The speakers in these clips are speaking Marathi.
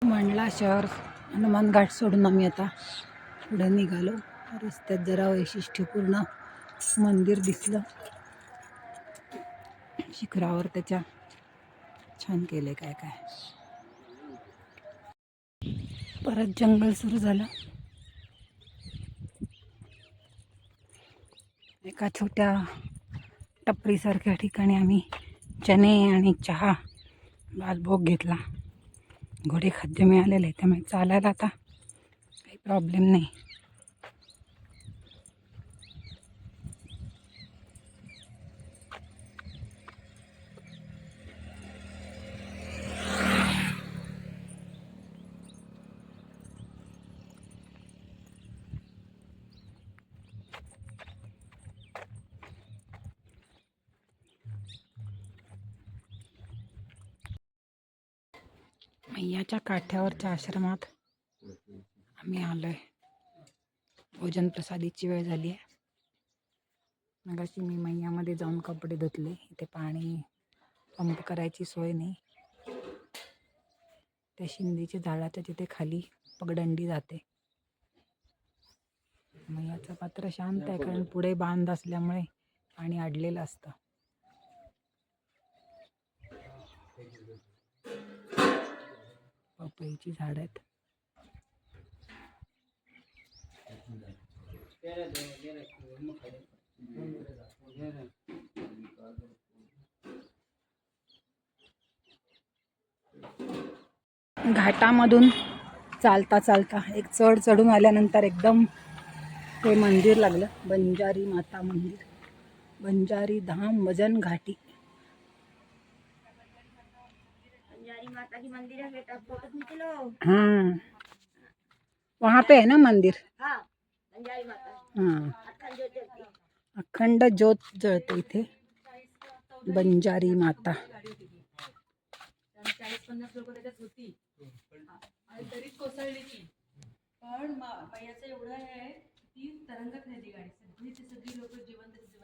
मंडला शहर हनुमान घाट सोडून आम्ही आता पुढे निघालो. रस्त्यात जरा वैशिष्ट्यपूर्ण मंदिर दिसलं शिखरावर, त्याच्या छान केले काय काय. परत जंगल सुरू झालं. एका छोट्या टपरीसारख्या ठिकाणी आम्ही चणे आणि चहा बालभोग घेतला. घोडे खाद्य मिळालेले, त्यामुळे चालायला आता काही प्रॉब्लेम नाही. मैयाच्या काठ्यावरच्या आश्रमात आम्ही आलोय. भोजन प्रसादीची वेळ झाली आहे. मगाशी मी मैयामध्ये जाऊन कपडे धुतले. इथे पाणी पंप करायची सोय नाही. त्या शिंदीच्या झाडाच्या तिथे खाली पगडंडी जाते. मैयाचं पात्र शांत आहे, कारण पुढे बांध असल्यामुळे पाणी अडलेलं असतं. पपईची झाड आहेत. घाटामधून चालता चालता एक चढ चढून आल्यानंतर एकदम ते मंदिर लागलं, बंजारी माता मंदिर, बंजारी धाम वजन घाटी. माता की मंदिर है बेटा, फोटो खींच लो। हाँ, वहाँ पे है ना मंदिर। हाँ, बंजारी माता। हाँ, अखंड ज्योत जळते इथे, बंजारी माता. 40-50 लोक त्याच्यात होती आणि तरीच कोसळली ती. पण मैयाचं एवढं आहे की तरंगत नाही ती गाडी, सगळी लोक जिवंत होती.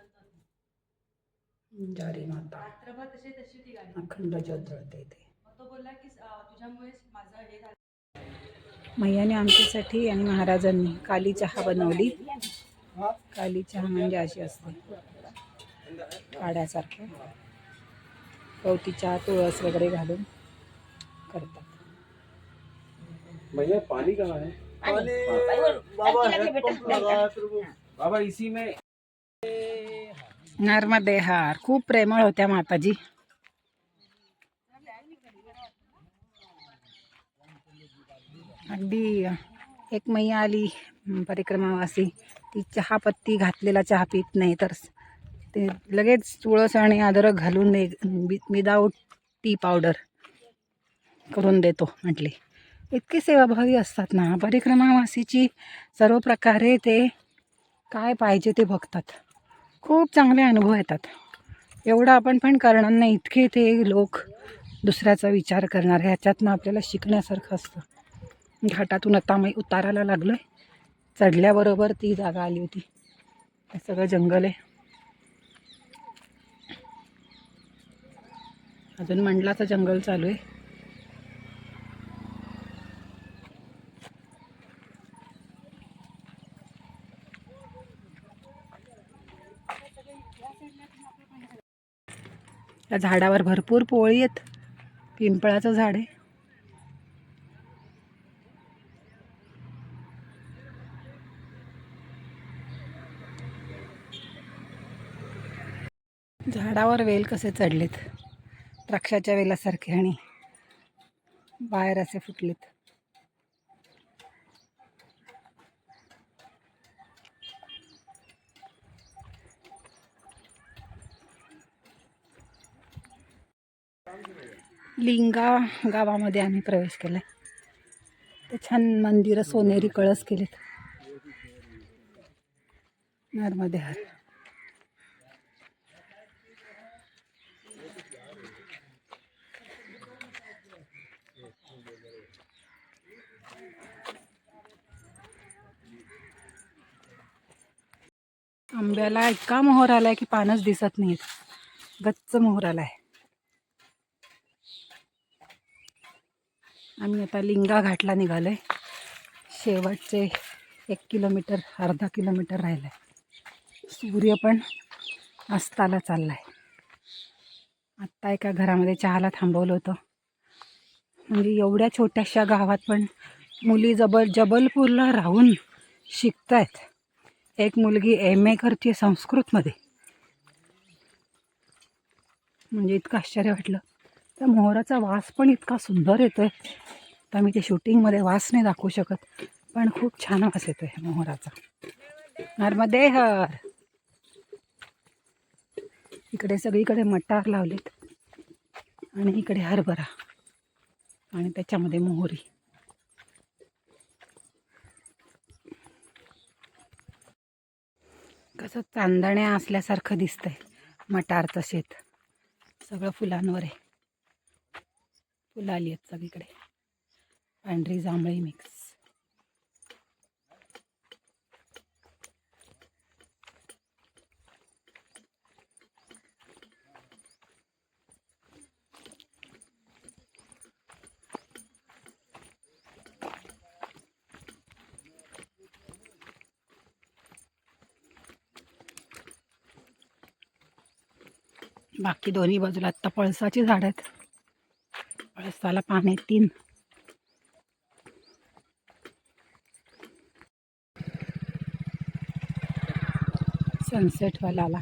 बंजारी माता रात्रभर तशी ती गाडी अखंड ज्योत जळते इथे. तो बोलला की तुझ्यामुळे माझं हे झालं. मैयाने आमच्यासाठी आणि महाराजांनी काली चहा बनवली. काली चहा म्हणजे अशी असते, काड्यासारखे गवती चहा, तुळस वगैरे घालून करतात. मैया पानी कहाँ है? बाबा इसी में. नर्मदे हार. खूप प्रेमळ होत्या माताजी. अगदी एक मैया आली परिक्रमावासी, ती चहा पत्ती घातलेला चहा पित नाही, तर ते लगेच तुळस आणि अद्रक घालून विदाऊट टी पावडर करून देतो म्हटले. इतकी सेवाभावी असतात ना परिक्रमावासीची. सर्व प्रकारे ते काय पाहिजे ते बघतात. खूप चांगले अनुभव येतात. एवढं आपण पण करणार नाही इतके ते लोक दुसऱ्याचा विचार करणार. ह्याच्यातनं आपल्याला शिकण्यासारखं असतं. घाटातून आता मी उतारायला लागलोय. चढल्याबरोबर ती जागा आली होती. हे सगळं जंगल आहे. अजून मंडलाचं जंगल चालू आहे. या झाडावर भरपूर पोळी आहेत. पिंपळाचं झाड आहे. झाडावर वेल कसे चढलेत, द्राक्षाच्या वेलासारखे, आणि बाहेर असे फुटलेत. लिंगा गावामध्ये आम्ही प्रवेश केलाय. ते छान मंदिर, सोनेरी कळस केलेत. नर्मदे हार. आंब्याला इतका मोहर आलाय की पानच दिसत नाहीत. गच्च मोहर आलाय. आम्ही आता लिंगा घाटला निघालो आहे. शेवटचे 1 किलोमीटर, अर्धा किलोमीटर राहिलं आहे. सूर्य पण अस्ताला चालला आहे. आत्ता एका घरामध्ये चहाला थांबवलं होतं. म्हणजे एवढ्या छोट्याशा गावात पण मुली जबलपूरला राहून शिकतायत. एक मुलगी MA करते संस्कृतमध्ये. म्हणजे इतकं आश्चर्य वाटलं. त्या मोहराचा वास पण इतका सुंदर येतोय. तर मी ते शूटिंगमध्ये वास नाही दाखवू शकत, पण खूप छान वास येतोय मोहराचा. नर्मदे हर. इकडे सगळीकडे मटार लावलेत आणि इकडे हरभरा आणि त्याच्यामध्ये मोहरी. कसं चांदण्या असल्यासारखं दिसतंय मटारचं शेत. सगळं फुलांवर आहे. फुलं आली आहेत सगळीकडे, पांढरी जांभळी मिक्स. बाकी दोन्ही बाजूला आत्ता पळसाची झाड आहेत. पळसाला पाने 3. सनसेट व्हायला आला.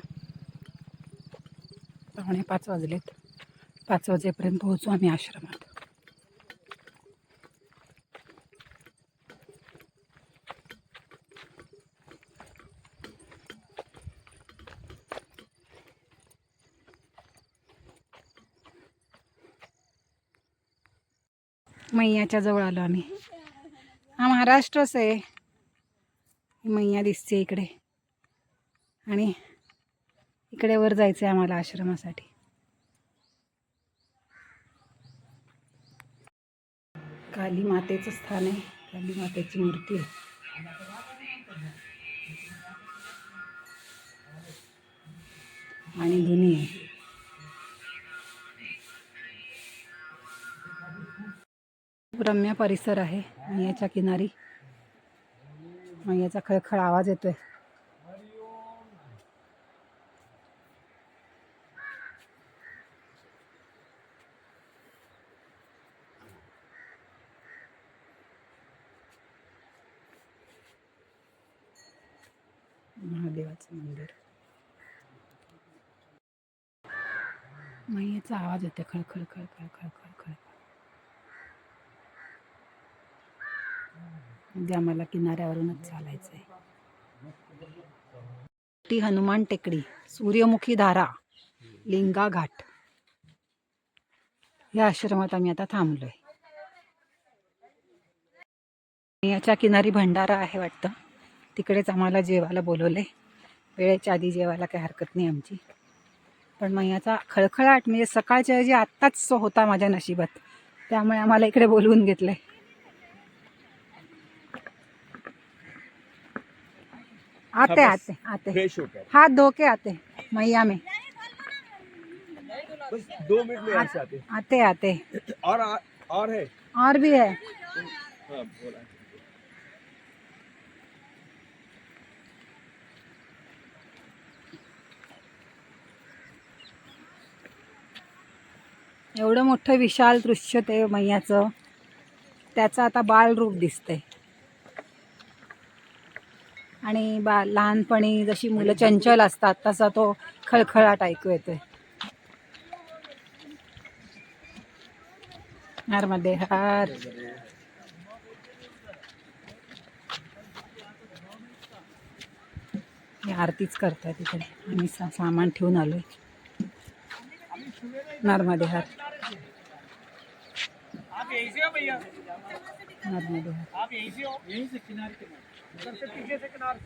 4:45 वाजलेत. 5 वाजेपर्यंत पोहोचू आम्ही आश्रमात. मैयाच्या जवळ आलो आम्ही. हा महाराष्ट्रच आहे. मैया दिसते इकडे आणि इकडे वर जायचं आहे आम्हाला आश्रमासाठी. काली मातेचं स्थान आहे. काली मातेची मूर्ती आहे. आणि धुनी आहे. रम्य परिसर आहे मैयाच्या किनारी. मैयाचा खळखळ आवाज येतोय. महादेवाचं मंदिर. मैयाचा आवाज येतोय खळखळ खळखळ खळखळ खळखळ. म्हणजे आम्हाला किनाऱ्यावरूनच चालायचं आहे. ती हनुमान टेकडी, सूर्यमुखी धारा, लिंगा घाट या आश्रमात आम्ही आता थांबलोय. याच्या किनारी भंडारा आहे वाटतं. तिकडेच आम्हाला जेवायला बोलवले. वेळेच्या आधी जेवायला काही हरकत नाही आमची. पण मैयाचा खळखळाट म्हणजे सकाळच्या ऐवजी आत्ताच होता माझ्या नशिबात. त्यामुळे आम्हाला इकडे बोलवून घेतलंय. आते आते आते हाथ धो के आते मैया में. बस 2 मिनट में ऐसे आते आते आते. और है और भी है. हाँ बोला. एवढं मोठं विशाल दृश्य ते मैयाचं. त्याचं आता बालरूप दिसतंय. आणि लहानपणी जशी मुलं चंचल असतात तसा तो खळखळाट ऐकू येतोय. नर्मदे हर. आरतीच करतायत तिकडे. आम्ही सामान ठेवून आलोय. नर्मदे हर. नर्मदे हर. आप यहीं से हो? यहीं से किनारे किनारे. पीछे से किनारे से.